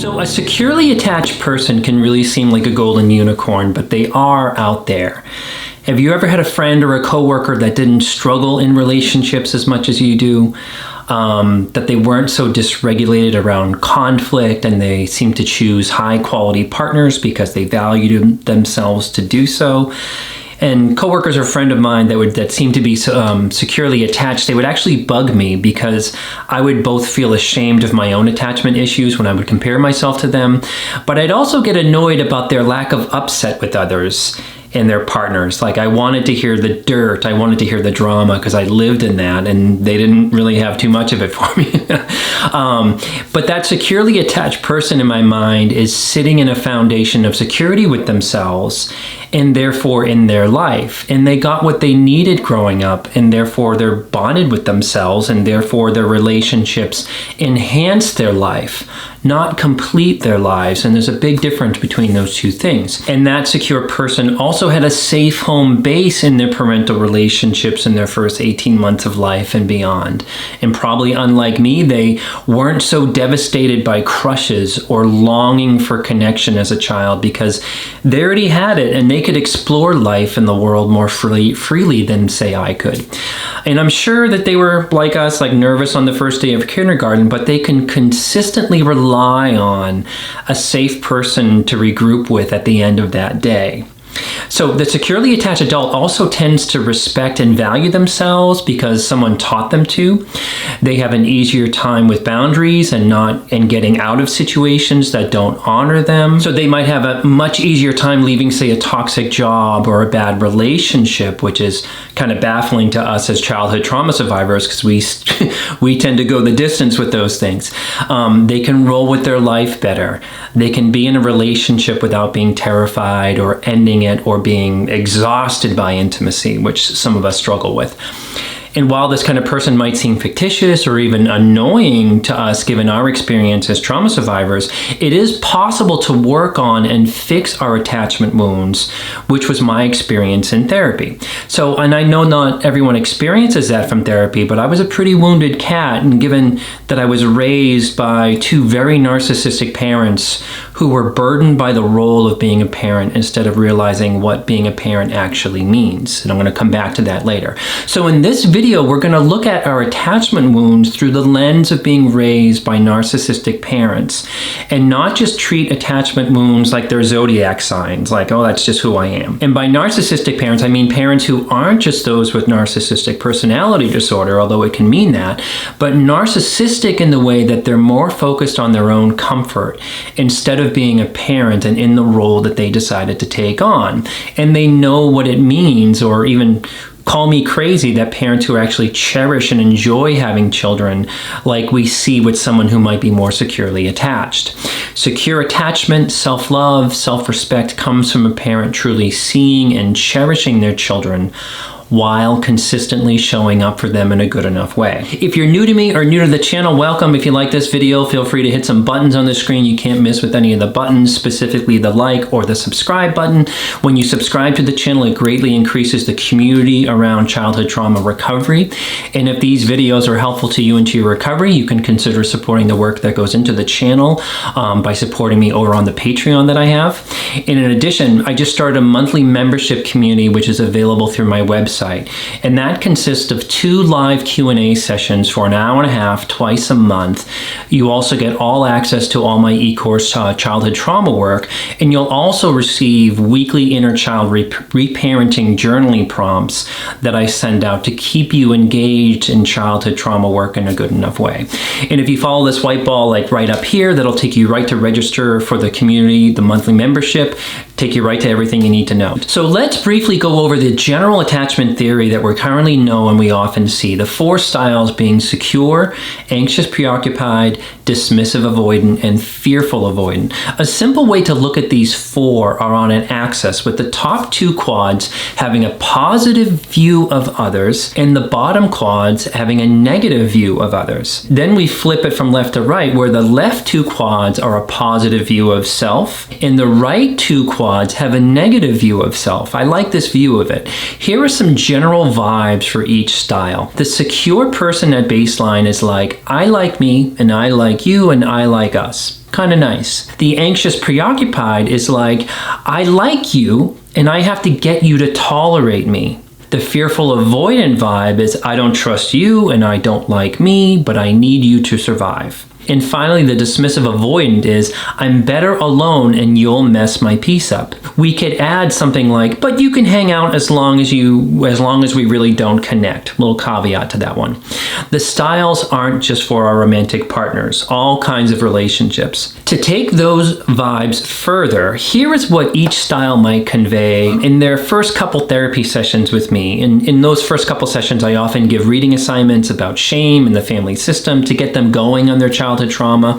So a securely attached person can really seem like a golden unicorn, but they are out there. Have you ever had a friend or a coworker that didn't struggle in relationships as much as you do? That they weren't so dysregulated around conflict, and they seemed to choose high quality partners because they valued themselves to do so. And coworkers or a friend of mine that seemed to be securely attached, they would actually bug me because I would both feel ashamed of my own attachment issues when I would compare myself to them, but I'd also get annoyed about their lack of upset with others and their partners. Like, I wanted to hear the dirt, I wanted to hear the drama because I lived in that, and they didn't really have too much of it for me. But that securely attached person in my mind is sitting in a foundation of security with themselves and therefore in their life. And they got what they needed growing up, and therefore they're bonded with themselves, and therefore their relationships enhance their life, not complete their lives. And there's a big difference between those two things. And that secure person also had a safe home base in their parental relationships in their first 18 months of life and beyond. And probably unlike me, they weren't so devastated by crushes or longing for connection as a child because they already had it, and they could explore life in the world more freely than, say, I could. And I'm sure that they were like us, like nervous on the first day of kindergarten, but they can consistently rely on a safe person to regroup with at the end of that day. So the securely attached adult also tends to respect and value themselves because someone taught them to. They have an easier time with boundaries and getting out of situations that don't honor them. So they might have a much easier time leaving, say, a toxic job or a bad relationship, which is kind of baffling to us as childhood trauma survivors because we tend to go the distance with those things. They can roll with their life better. They can be in a relationship without being terrified or ending it or being exhausted by intimacy, which some of us struggle with. And while this kind of person might seem fictitious or even annoying to us given our experience as trauma survivors, it is possible to work on and fix our attachment wounds, which was my experience in therapy. So, and I know not everyone experiences that from therapy, but I was a pretty wounded cat, and given that I was raised by two very narcissistic parents who were burdened by the role of being a parent instead of realizing what being a parent actually means. And I'm going to come back to that later. So in this video, we're going to look at our attachment wounds through the lens of being raised by narcissistic parents, and not just treat attachment wounds like they're zodiac signs, like, oh, that's just who I am. And by narcissistic parents, I mean parents who aren't just those with narcissistic personality disorder, although it can mean that, but narcissistic in the way that they're more focused on their own comfort instead of being a parent and in the role that they decided to take on. And they know what it means, or even call me crazy, that parents who actually cherish and enjoy having children, like we see with someone who might be more securely attached. Secure attachment, self-love, self-respect comes from a parent truly seeing and cherishing their children while consistently showing up for them in a good enough way. If you're new to me or new to the channel, welcome. If you like this video, feel free to hit some buttons on the screen you can't miss with any of the buttons, specifically the like or the subscribe button. When you subscribe to the channel, it greatly increases the community around childhood trauma recovery. And if these videos are helpful to you into your recovery, you can consider supporting the work that goes into the channel by supporting me over on the Patreon that I have. And in addition, I just started a monthly membership community, which is available through my website. And that consists of 2 live Q&A sessions for an hour and a half twice a month. You also get all access to all my e-course childhood trauma work, and you'll also receive weekly inner child reparenting journaling prompts that I send out to keep you engaged in childhood trauma work in a good enough way. And if you follow this white ball like right up here, that'll take you right to register for the community, the monthly membership, take you right to everything you need to know. So let's briefly go over the general attachment theory that we currently know and we often see. The 4 styles being secure, anxious preoccupied, dismissive avoidant, and fearful avoidant. A simple way to look at these 4 are on an axis, with the top 2 quads having a positive view of others and the bottom quads having a negative view of others. Then we flip it from left to right, where the left 2 quads are a positive view of self and the right 2 quads have a negative view of self. I like this view of it. Here are some general vibes for each style. The secure person at baseline is like, I like me, and I like you, and I like us. Kind of nice. The anxious preoccupied is like, I like you and I have to get you to tolerate me. The fearful avoidant vibe is, I don't trust you and I don't like me, but I need you to survive. And finally, the dismissive avoidant is, I'm better alone and you'll mess my peace up. We could add something like, but you can hang out as long as we really don't connect. Little caveat to that one. The styles aren't just for our romantic partners, all kinds of relationships. To take those vibes further, here is what each style might convey in their first couple therapy sessions with me. In those first couple sessions, I often give reading assignments about shame and the family system to get them going on their childhood trauma.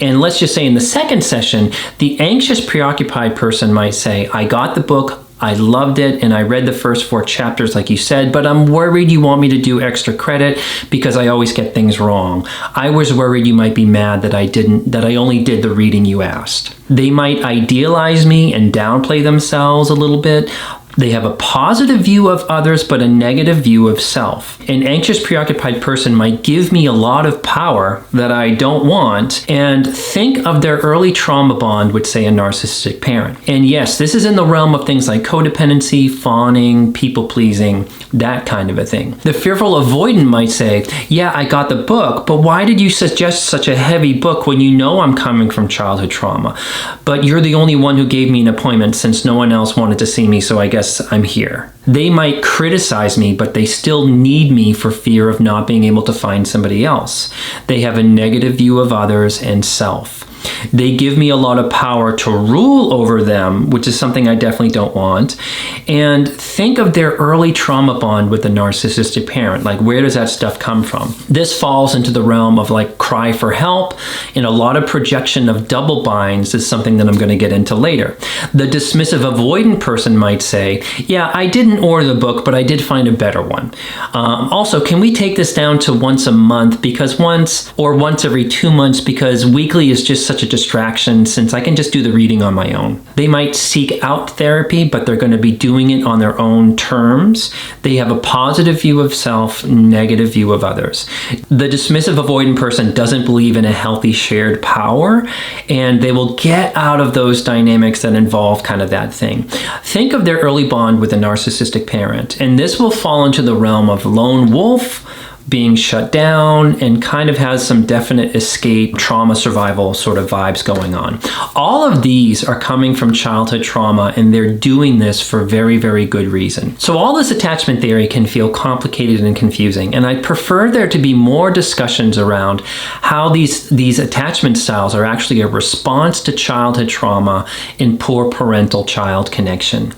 And let's just say in the second session, the anxious preoccupied person might say, I got the book, I loved it, and I read the first 4 chapters like you said, but I'm worried you want me to do extra credit because I always get things wrong. I was worried you might be mad that I only did the reading you asked. They might idealize me and downplay themselves a little bit. They have a positive view of others, but a negative view of self. An anxious, preoccupied person might give me a lot of power that I don't want, and think of their early trauma bond with, say, a narcissistic parent. And yes, this is in the realm of things like codependency, fawning, people-pleasing, that kind of a thing. The fearful avoidant might say, yeah, I got the book, but why did you suggest such a heavy book when you know I'm coming from childhood trauma? But you're the only one who gave me an appointment since no one else wanted to see me, so I guess I'm here. They might criticize me, but they still need me for fear of not being able to find somebody else. They have a negative view of others and self. They give me a lot of power to rule over them, which is something I definitely don't want. And think of their early trauma bond with the narcissistic parent. Like, where does that stuff come from? This falls into the realm of like cry for help, and a lot of projection of double binds is something that I'm going to get into later. The dismissive avoidant person might say, yeah, I didn't order the book, but I did find a better one. Also, can we take this down to once a month because once every 2 months, because weekly is just such a distraction since I can just do the reading on my own. They might seek out therapy, but they're going to be doing it on their own terms. They have a positive view of self, negative view of others. The dismissive avoidant person doesn't believe in a healthy shared power, and they will get out of those dynamics that involve kind of that thing. Think of their early bond with a narcissistic parent, and this will fall into the realm of lone wolf, being shut down, and kind of has some definite escape, trauma survival sort of vibes going on. All of these are coming from childhood trauma, and they're doing this for very, very good reason. So all this attachment theory can feel complicated and confusing, and I'd prefer there to be more discussions around how these attachment styles are actually a response to childhood trauma and poor parental-child connection.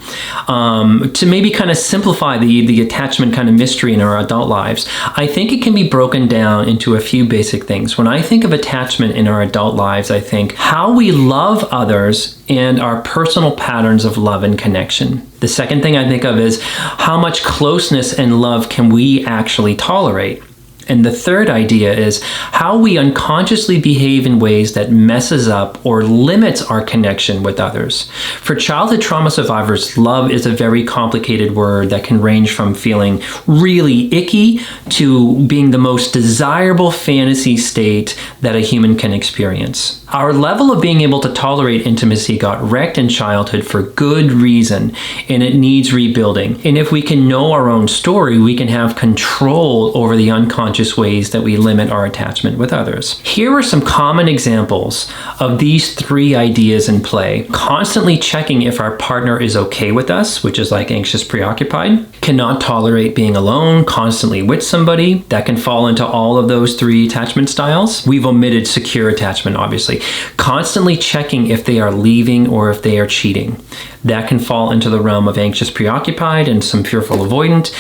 To maybe kind of simplify the attachment kind of mystery in our adult lives, I think it can be broken down into a few basic things. When I think of attachment in our adult lives, I think how we love others and our personal patterns of love and connection. The second thing I think of is how much closeness and love can we actually tolerate. And the third idea is how we unconsciously behave in ways that messes up or limits our connection with others. For childhood trauma survivors, love is a very complicated word that can range from feeling really icky to being the most desirable fantasy state that a human can experience. Our level of being able to tolerate intimacy got wrecked in childhood for good reason, and it needs rebuilding. And if we can know our own story, we can have control over the unconscious ways that we limit our attachment with others. Here are some common examples of these 3 ideas in play. Constantly checking if our partner is okay with us, which is like anxious preoccupied. Cannot tolerate being alone, constantly with somebody. That can fall into all of those 3 attachment styles. We've omitted secure attachment, obviously. Constantly checking if they are leaving or if they are cheating. That can fall into the realm of anxious preoccupied and some fearful avoidant.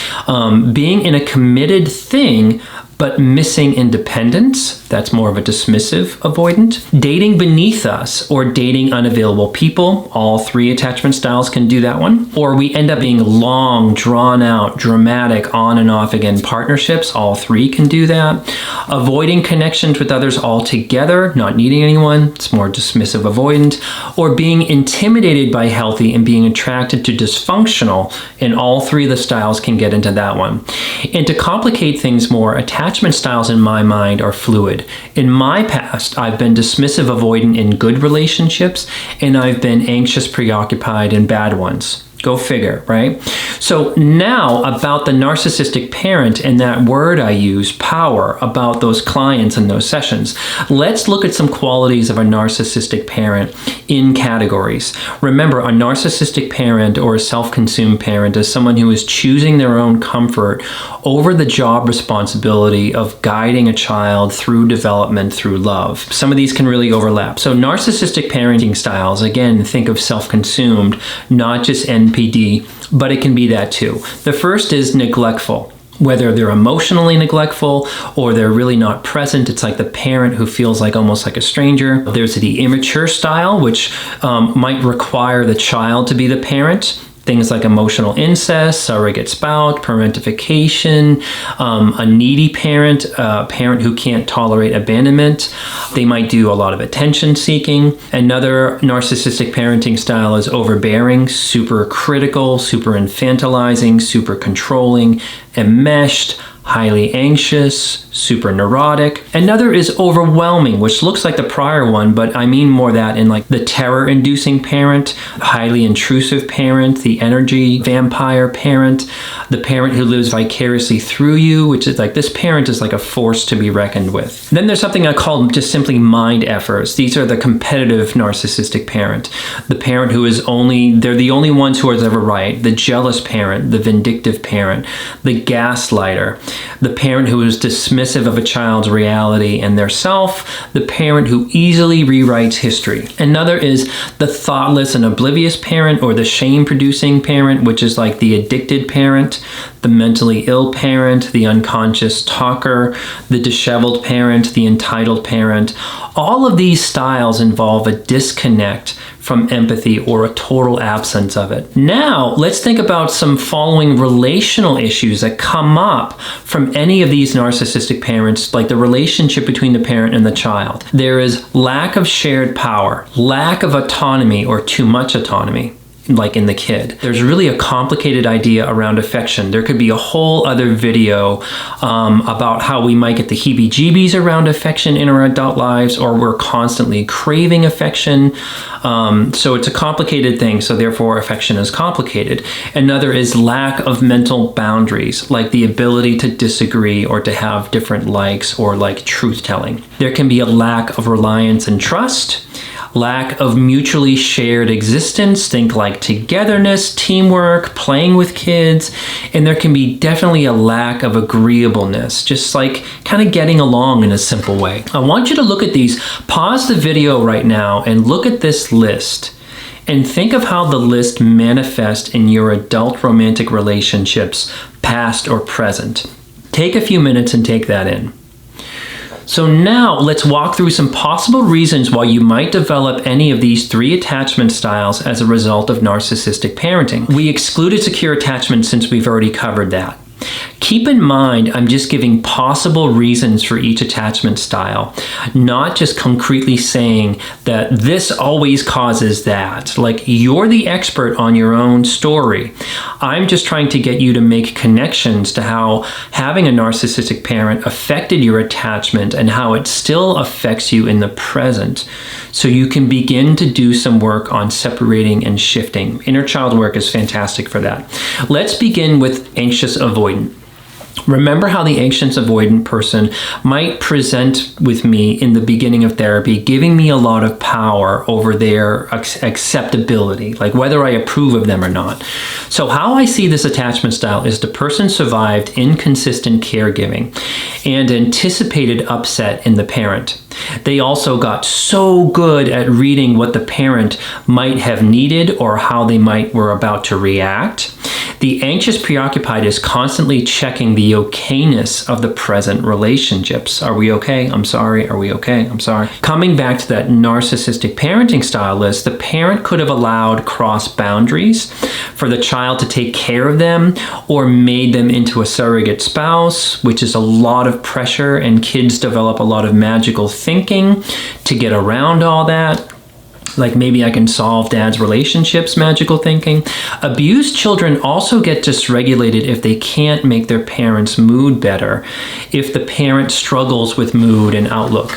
Being in a committed thing but missing independence, that's more of a dismissive avoidant. Dating beneath us or dating unavailable people, all 3 attachment styles can do that one. Or we end up being long, drawn out, dramatic, on and off again partnerships, all 3 can do that. Avoiding connections with others altogether, not needing anyone, it's more dismissive avoidant. Or being intimidated by healthy and being attracted to dysfunctional, and all 3 of the styles can get into that one. And to complicate things more, attachment attachment styles in my mind are fluid. In my past, I've been dismissive avoidant in good relationships, and I've been anxious preoccupied in bad ones. Go figure, right? So now about the narcissistic parent and that word I use, power, about those clients and those sessions. Let's look at some qualities of a narcissistic parent in categories. Remember, a narcissistic parent or a self-consumed parent is someone who is choosing their own comfort over the job responsibility of guiding a child through development, through love. Some of these can really overlap. So narcissistic parenting styles, again, think of self-consumed, not just NPD, but it can be that too. The first is neglectful. Whether they're emotionally neglectful or they're really not present, it's like the parent who feels like almost like a stranger. There's the immature style, which might require the child to be the parent. Things like emotional incest, surrogate spouse, parentification, a needy parent, a parent who can't tolerate abandonment. They might do a lot of attention seeking. Another narcissistic parenting style is overbearing, super critical, super infantilizing, super controlling, enmeshed, highly anxious, super neurotic. Another is overwhelming, which looks like the prior one, but I mean more that in like the terror-inducing parent, highly intrusive parent, the energy vampire parent, the parent who lives vicariously through you, which is like this parent is like a force to be reckoned with. Then there's something I call just simply mind effers. These are the competitive narcissistic parent, the parent who is they're the only ones who are ever right, the jealous parent, the vindictive parent, the gaslighter, the parent who is dismissive of a child's reality and their self, the parent who easily rewrites history. Another is the thoughtless and oblivious parent, or the shame-producing parent, which is like the addicted parent, the mentally ill parent, the unconscious talker, the disheveled parent, the entitled parent. All of these styles involve a disconnect from empathy or a total absence of it. Now, let's think about some following relational issues that come up from any of these narcissistic parents, like the relationship between the parent and the child. There is lack of shared power, lack of autonomy or too much autonomy, like in the kid. There's really a complicated idea around affection. There could be a whole other video about how we might get the heebie-jeebies around affection in our adult lives, or we're constantly craving affection. So it's a complicated thing, so therefore affection is complicated. Another is lack of mental boundaries, like the ability to disagree or to have different likes, or like truth-telling. There can be a lack of reliance and trust, lack of mutually shared existence, think like togetherness, teamwork, playing with kids, and there can be definitely a lack of agreeableness, just like kind of getting along in a simple way. I want you to look at these. Pause the video right now and look at this list and think of how the list manifests in your adult romantic relationships, past or present. Take a few minutes and take that in. So now let's walk through some possible reasons why you might develop any of these 3 attachment styles as a result of narcissistic parenting. We excluded secure attachment since we've already covered that. Keep in mind, I'm just giving possible reasons for each attachment style, not just concretely saying that this always causes that. Like, you're the expert on your own story. I'm just trying to get you to make connections to how having a narcissistic parent affected your attachment and how it still affects you in the present, so you can begin to do some work on separating and shifting. Inner child work is fantastic for that. Let's begin with anxious avoidant. Remember how the anxious avoidant person might present with me in the beginning of therapy, giving me a lot of power over their acceptability, like whether I approve of them or not. So how I see this attachment style is the person survived inconsistent caregiving and anticipated upset in the parent. They also got so good at reading what the parent might have needed or how they were about to react. The anxious preoccupied is constantly checking the okayness of the present relationships. Are we okay? I'm sorry. Are we okay? I'm sorry. Coming back to that narcissistic parenting style list, the parent could have allowed cross boundaries for the child to take care of them, or made them into a surrogate spouse, which is a lot of pressure, and kids develop a lot of magical thinking to get around all that. Like maybe I can solve dad's relationships, magical thinking. Abused children also get dysregulated if they can't make their parents' mood better, if the parent struggles with mood and outlook.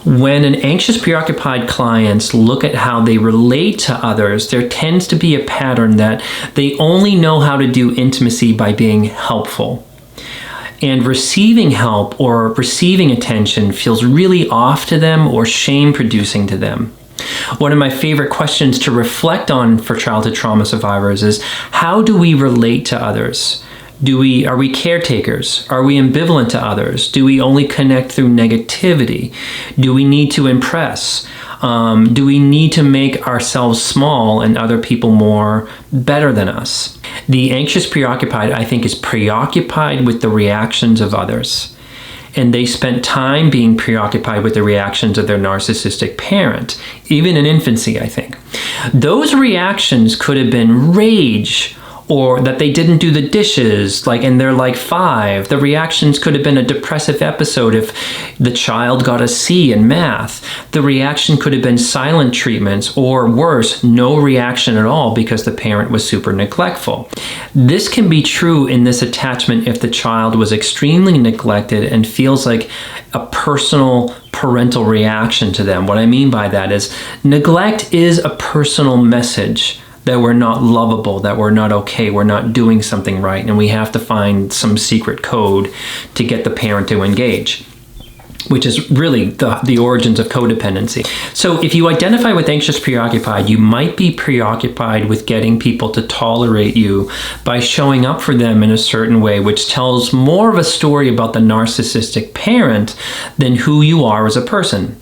When an anxious, preoccupied clients look at how they relate to others, there tends to be a pattern that they only know how to do intimacy by being helpful. And receiving help or receiving attention feels really off to them or shame-producing to them. One of my favorite questions to reflect on for childhood trauma survivors is, how do we relate to others? Are we caretakers? Are we ambivalent to others? Do we only connect through negativity? Do we need to impress? Do we need to make ourselves small and other people more better than us? The anxious preoccupied, I think, is preoccupied with the reactions of others. And they spent time being preoccupied with the reactions of their narcissistic parent, even in infancy, I think. Those reactions could have been rage, or that they didn't do the dishes, and they're like 5. The reactions could have been a depressive episode if the child got a C in math. The reaction could have been silent treatments, or worse, no reaction at all because the parent was super neglectful. This can be true in this attachment if the child was extremely neglected and feels like a personal parental reaction to them. What I mean by that is neglect is a personal message that we're not lovable, that we're not okay, we're not doing something right, and we have to find some secret code to get the parent to engage, which is really the origins of codependency. So if you identify with anxious preoccupied, you might be preoccupied with getting people to tolerate you by showing up for them in a certain way, which tells more of a story about the narcissistic parent than who you are as a person.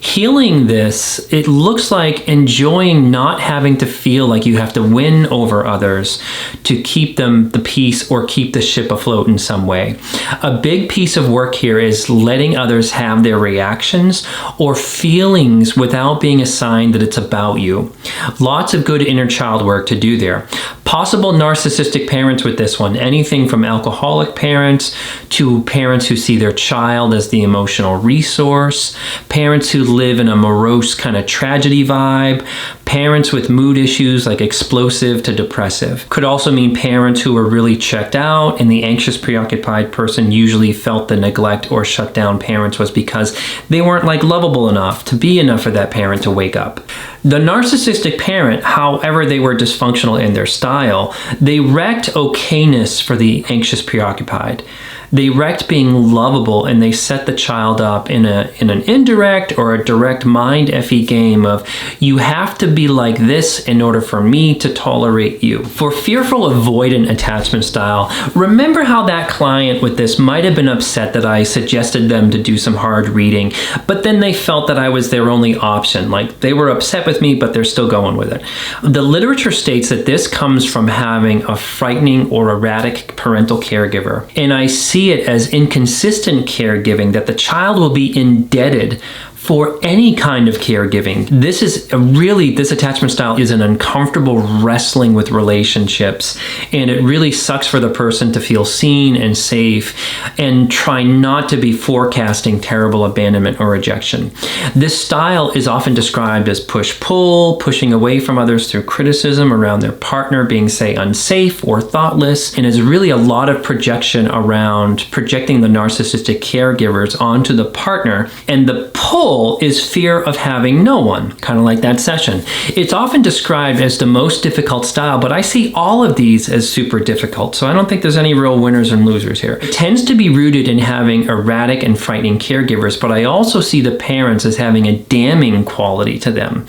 Healing this, it looks like enjoying not having to feel like you have to win over others to keep them the peace or keep the ship afloat in some way. A big piece of work here is letting others have their reactions or feelings without being assigned that it's about you. Lots of good inner child work to do there. Possible narcissistic parents with this one, anything from alcoholic parents to parents who see their child as the emotional resource, parents who live in a morose kind of tragedy vibe, parents with mood issues like explosive to depressive. Could also mean parents who are really checked out, and the anxious preoccupied person usually felt the neglect or shut down parents was because they weren't lovable enough to be enough for that parent to wake up. The narcissistic parent, however they were dysfunctional in their style, they wrecked okayness for the anxious preoccupied. They wrecked being lovable, and they set the child up in an indirect or a direct mind FE game of, you have to be like this in order for me to tolerate you. For fearful avoidant attachment style, remember how that client with this might have been upset that I suggested them to do some hard reading, but then they felt that I was their only option. They were upset with me, but they're still going with it. The literature states that this comes from having a frightening or erratic parental caregiver. And I see it as inconsistent caregiving, that the child will be indebted for any kind of caregiving. This attachment style is an uncomfortable wrestling with relationships, and it really sucks for the person to feel seen and safe and try not to be forecasting terrible abandonment or rejection. This style is often described as push-pull, pushing away from others through criticism around their partner being, say, unsafe or thoughtless, and is really a lot of projection around projecting the narcissistic caregivers onto the partner, and the pull is fear of having no one, kind of like that session. It's often described as the most difficult style, but I see all of these as super difficult, so I don't think there's any real winners and losers here. It tends to be rooted in having erratic and frightening caregivers, but I also see the parents as having a damning quality to them.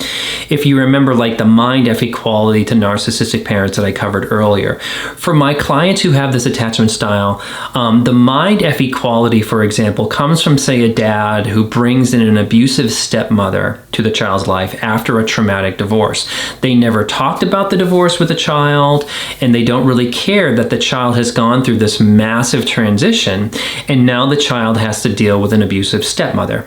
If you remember the mind FE quality to narcissistic parents that I covered earlier. For my clients who have this attachment style, the mind FE quality, for example, comes from, say, a dad who brings in an abusive stepmother to the child's life after a traumatic divorce. They never talked about the divorce with the child, and they don't really care that the child has gone through this massive transition, and now the child has to deal with an abusive stepmother.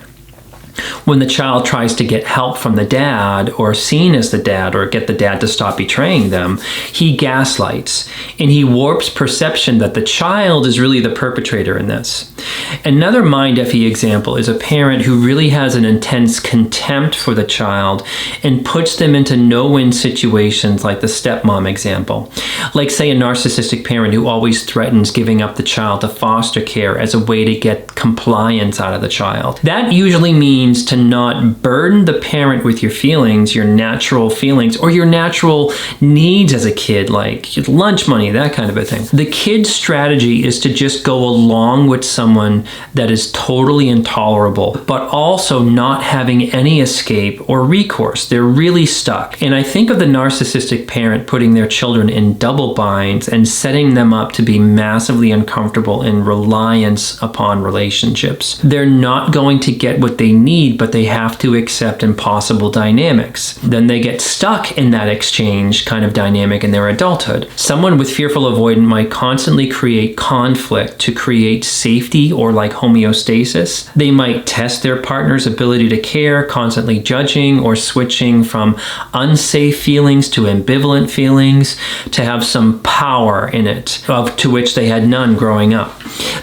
When the child tries to get help from the dad or seen as the dad or get the dad to stop betraying them, he gaslights and he warps perception that the child is really the perpetrator in this. Another mind-effy example is a parent who really has an intense contempt for the child and puts them into no-win situations like the stepmom example. Like say a narcissistic parent who always threatens giving up the child to foster care as a way to get compliance out of the child. That usually means to not burden the parent with your feelings, your natural feelings, or your natural needs as a kid, like lunch money, that kind of a thing. The kid's strategy is to just go along with someone that is totally intolerable, but also not having any escape or recourse. They're really stuck. And I think of the narcissistic parent putting their children in double binds and setting them up to be massively uncomfortable in reliance upon relationships. They're not going to get what they need, but they have to accept impossible dynamics. Then they get stuck in that exchange kind of dynamic in their adulthood. Someone with fearful avoidant might constantly create conflict to create safety or like homeostasis. They might test their partner's ability to care, constantly judging or switching from unsafe feelings to ambivalent feelings to have some power in it, to which they had none growing up.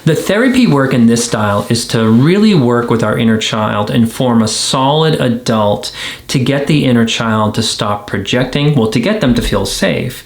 The therapy work in this style is to really work with our inner child and form a solid adult to get the inner child to stop projecting, well, to get them to feel safe,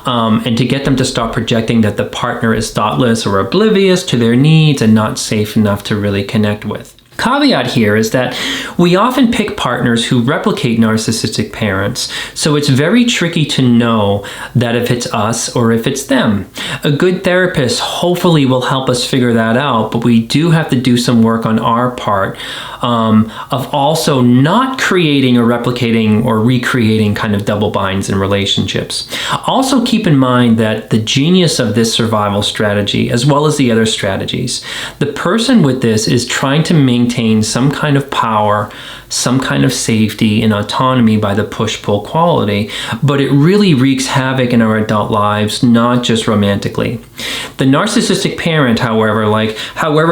and to get them to stop projecting that the partner is thoughtless or oblivious to their needs and not safe enough to really connect with. Caveat here is that we often pick partners who replicate narcissistic parents, so it's very tricky to know that if it's us or if it's them. A good therapist hopefully will help us figure that out, but we do have to do some work on our part of also not creating or replicating or recreating kind of double binds in relationships. Also keep in mind that the genius of this survival strategy, as well as the other strategies, the person with this is trying to maintain some kind of power, some kind of safety and autonomy by the push-pull quality, but it really wreaks havoc in our adult lives, not just romantically. The narcissistic parent, however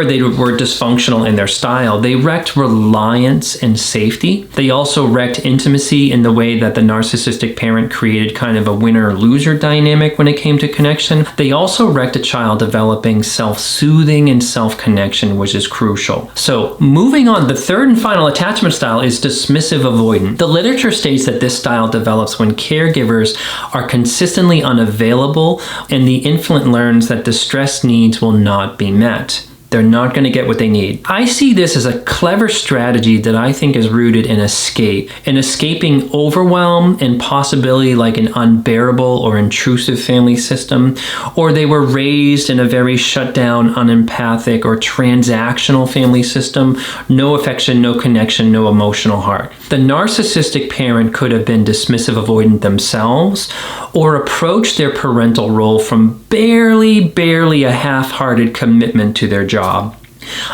they were dysfunctional in their style, they wrecked reliance and safety. They also wrecked intimacy in the way that the narcissistic parent created kind of a winner-loser dynamic when it came to connection. They also wrecked a child developing self-soothing and self-connection, which is crucial. So moving on, the third and final attachment style is dismissive avoidant. The literature states that this style develops when caregivers are consistently unavailable and the infant learns that distress needs will not be met. They're not going to get what they need. I see this as a clever strategy that I think is rooted in escape, in escaping overwhelm and possibility like an unbearable or intrusive family system, or they were raised in a very shut down, unempathic or transactional family system, no affection, no connection, no emotional heart. The narcissistic parent could have been dismissive avoidant themselves or approached their parental role from barely a half-hearted commitment to their job.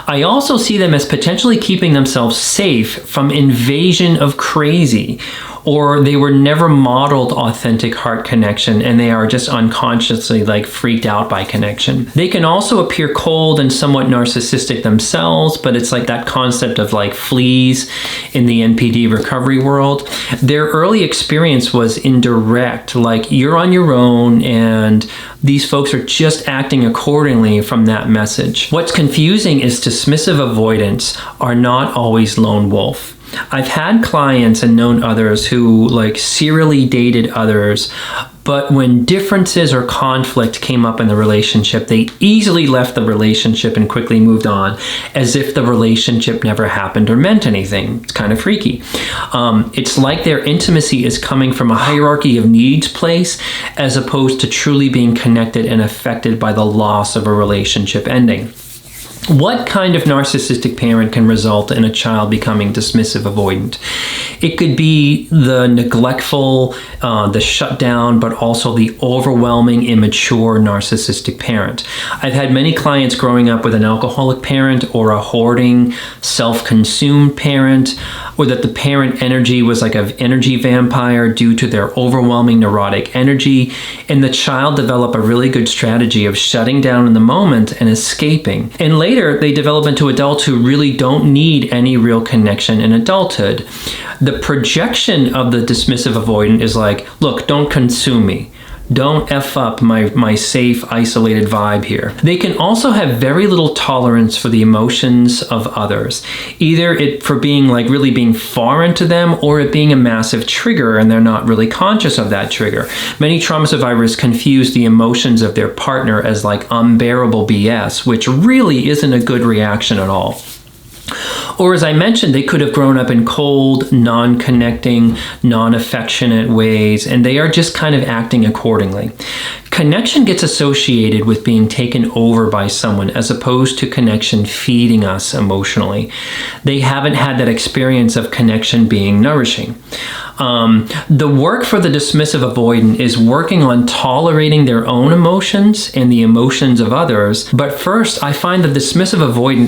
I also see them as potentially keeping themselves safe from invasion of crazy, or they were never modeled authentic heart connection and they are just unconsciously like freaked out by connection. They can also appear cold and somewhat narcissistic themselves, but it's like that concept of like fleas in the NPD recovery world. Their early experience was indirect, like you're on your own and these folks are just acting accordingly from that message. What's confusing is dismissive avoidants are not always lone wolf. I've had clients and known others who like serially dated others, but when differences or conflict came up in the relationship, they easily left the relationship and quickly moved on as if the relationship never happened or meant anything. It's kind of freaky. It's like their intimacy is coming from a hierarchy of needs place as opposed to truly being connected and affected by the loss of a relationship ending. What kind of narcissistic parent can result in a child becoming dismissive avoidant? It could be the neglectful, the shut down, but also the overwhelming, immature narcissistic parent. I've had many clients growing up with an alcoholic parent or a hoarding, self-consumed parent, or that the parent energy was like an energy vampire due to their overwhelming neurotic energy, and the child developed a really good strategy of shutting down in the moment and escaping. And later later, they develop into adults who really don't need any real connection in adulthood. The projection of the dismissive avoidant is like, look, don't consume me. Don't F up my safe, isolated vibe here. They can also have very little tolerance for the emotions of others, either it for being like really being foreign to them or it being a massive trigger and they're not really conscious of that trigger. Many trauma survivors confuse the emotions of their partner as like unbearable BS, which really isn't a good reaction at all. Or as I mentioned, they could have grown up in cold, non-connecting, non-affectionate ways, and they are just kind of acting accordingly. Connection gets associated with being taken over by someone as opposed to connection feeding us emotionally. They haven't had that experience of connection being nourishing. The work for the dismissive avoidant is working on tolerating their own emotions and the emotions of others. But first, I find the dismissive avoidant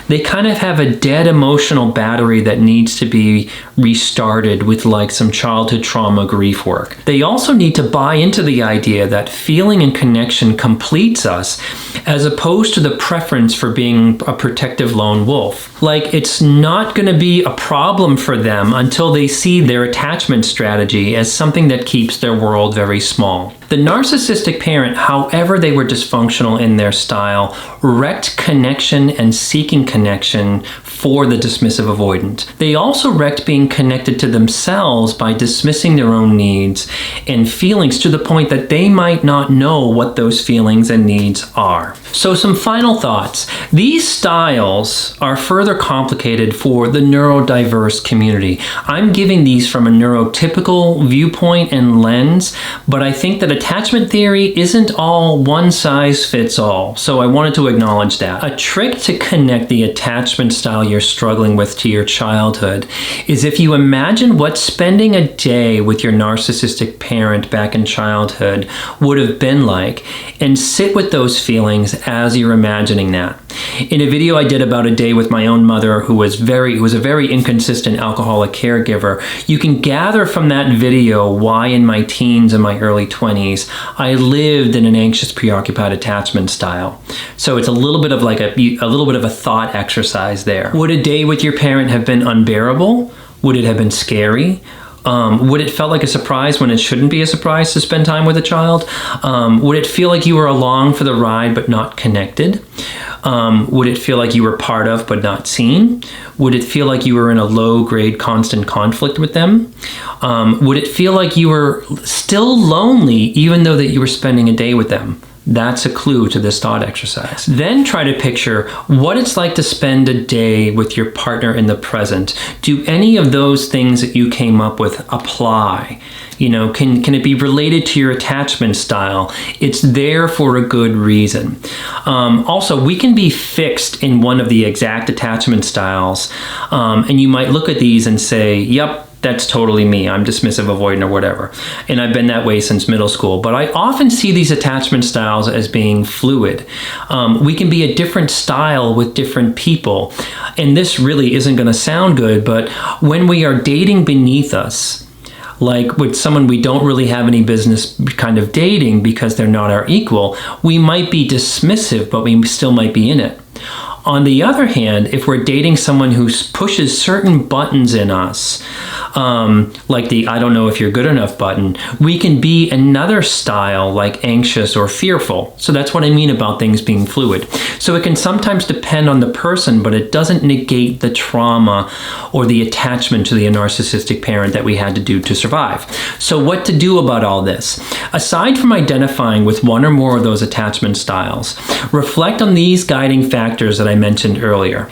they kind of have a dead emotional battery that needs to be restarted with like some childhood trauma grief work. They also need to buy into the idea that feeling and connection completes us as opposed to the preference for being a protective lone wolf. Like, it's not going to be a problem for them until they see their attachment strategy as something that keeps their world very small. The narcissistic parent, however they were dysfunctional in their style, wrecked connection and seeking connection for the dismissive avoidant. They also wrecked being connected to themselves by dismissing their own needs and feelings to the point that they might not know what those feelings and needs are. So some final thoughts. These styles are further complicated for the neurodiverse community. I'm giving these from a neurotypical viewpoint and lens, but I think that attachment theory isn't all one size fits all, so I wanted to acknowledge that. A trick to connect the attachment style you're struggling with to your childhood is if you imagine what spending a day with your narcissistic parent back in childhood would have been like, and sit with those feelings as you're imagining that. In a video I did about a day with my own mother, who was a very inconsistent alcoholic caregiver, you can gather from that video why in my teens and my early 20s I lived in an anxious, preoccupied attachment style. So it's a little bit of like a little bit of a thought exercise there. Would a day with your parent have been unbearable? Would it have been scary? Would it felt like a surprise when it shouldn't be a surprise to spend time with a child? Would it feel like you were along for the ride but not connected? Would it feel like you were part of but not seen? Would it feel like you were in a low-grade constant conflict with them? Would it feel like you were still lonely even though that you were spending a day with them? That's a clue to this thought exercise. Then try to picture what it's like to spend a day with your partner in the present. Do any of those things that you came up with apply? You know, can it be related to your attachment style? It's there for a good reason. Also, we can be fixed in one of the exact attachment styles, and you might look at these and say, yep, that's totally me. I'm dismissive, avoidant, or whatever. And I've been that way since middle school. But I often see these attachment styles as being fluid. We can be a different style with different people. And this really isn't going to sound good, but when we are dating beneath us, like with someone we don't really have any business kind of dating because they're not our equal, we might be dismissive, but we still might be in it. On the other hand, if we're dating someone who pushes certain buttons in us, like the I don't know if you're good enough button, we can be another style like anxious or fearful. So that's what I mean about things being fluid. So it can sometimes depend on the person, but it doesn't negate the trauma or the attachment to the narcissistic parent that we had to do to survive. So what to do about all this? Aside from identifying with one or more of those attachment styles, reflect on these guiding factors that I mentioned earlier.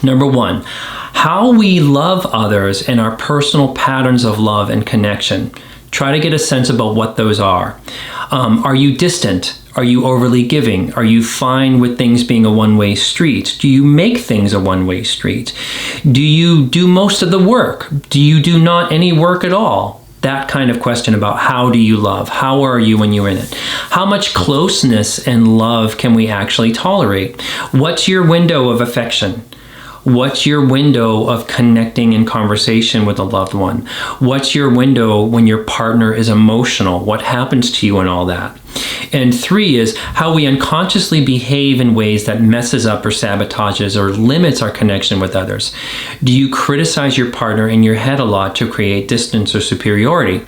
Number one, how we love others and our personal patterns of love and connection. Try to get a sense about what those are. Are you distant? Are you overly giving? Are you fine with things being a one-way street? Do you make things a one-way street? Do you do most of the work? Do you do not any work at all? That kind of question about how do you love? How are you when you're in it? How much closeness and love can we actually tolerate? What's your window of affection? What's your window of connecting in conversation with a loved one? What's your window when your partner is emotional? What happens to you and all that? And 3 is how we unconsciously behave in ways that messes up or sabotages or limits our connection with others. Do you criticize your partner in your head a lot to create distance or superiority?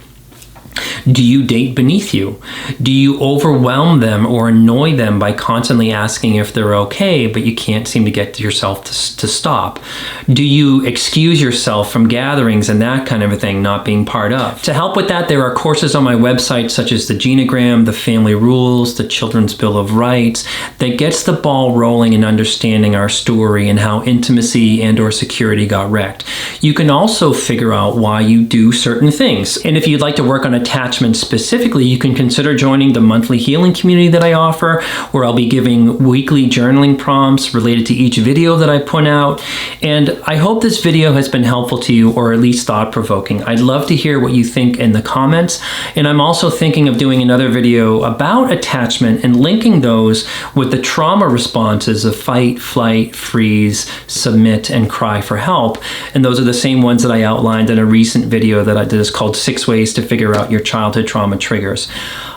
Do you date beneath you? Do you overwhelm them or annoy them by constantly asking if they're okay, but you can't seem to get yourself to stop? Do you excuse yourself from gatherings and that kind of a thing, not being part of? To help with that, there are courses on my website such as the Genogram, the Family Rules, the Children's Bill of Rights, that gets the ball rolling in understanding our story and how intimacy and or security got wrecked. You can also figure out why you do certain things. And if you'd like to work on attachment specifically, you can consider joining the monthly healing community that I offer, where I'll be giving weekly journaling prompts related to each video that I put out. And I hope this video has been helpful to you, or at least thought-provoking. I'd love to hear what you think in the comments. And I'm also thinking of doing another video about attachment and linking those with the trauma responses of fight, flight, freeze, submit, and cry for help. And those are the same ones that I outlined in a recent video that I did. It's called 6 Ways to Figure Out Your Childhood Trauma Triggers.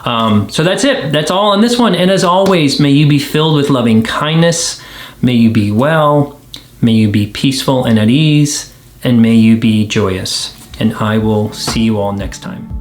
So that's it. That's all on this one. And as always, may you be filled with loving kindness. May you be well. May you be peaceful and at ease. And may you be joyous. And I will see you all next time.